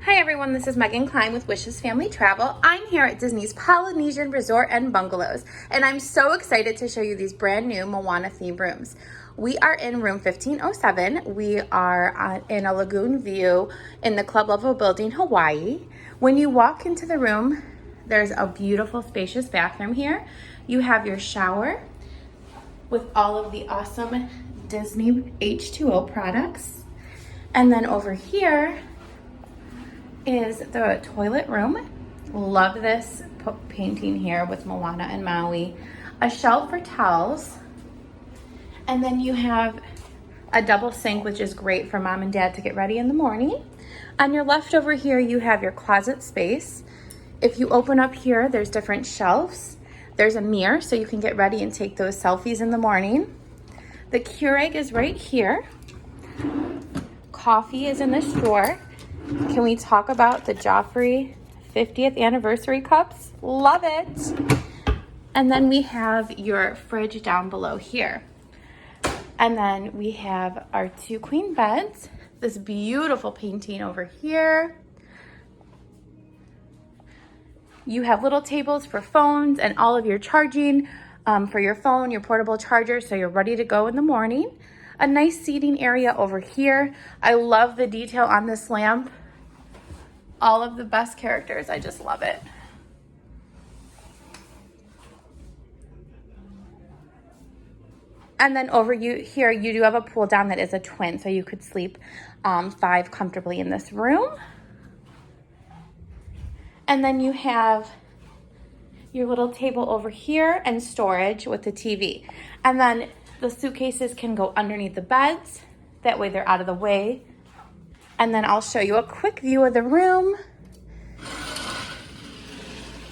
Hi everyone, this is Megkline with Wishes Family Travel. I'm here at Disney's Polynesian Resort and Bungalows, and I'm so excited to show you these brand new Moana themed rooms. We are in room 1507. We are in a lagoon view in the club level building, Hawaii. When you walk into the room, there's a beautiful spacious bathroom here. You have your shower with all of the awesome Disney H2O products. And then over here is the toilet room. Love this painting here with Moana and Maui. A shelf for towels. And then you have a double sink, which is great for mom and dad to get ready in the morning. On your left over here, you have your closet space. If you open up here, there's different shelves. There's a mirror so you can get ready and take those selfies in the morning. The Keurig is right here. Coffee is in this drawer. Can we talk about the Joffrey 50th anniversary cups? Love it. And then we have your fridge down below here. And then we have our two queen beds. This beautiful painting over here. You have little tables for phones and all of your charging for your phone, your portable charger, so you're ready to go in the morning. A nice seating area over here. I love the detail on this lamp. All of the best characters, I just love it. And then over here, you do have a pull down that is a twin, so you could sleep 5 comfortably in this room. And then you have your little table over here and storage with the TV. And then the suitcases can go underneath the beds. That way they're out of the way. And then I'll show you a quick view of the room.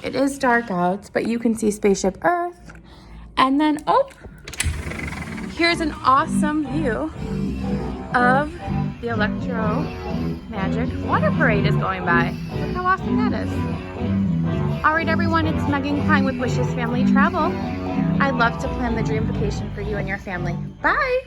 It is dark out, but you can see Spaceship Earth. And then, here's an awesome view of the Electro Magic Water Parade is going by. Look how awesome that is. All right, everyone, it's Megkline with Wishes Family Travel. I'd love to plan the dream vacation for you and your family. Bye.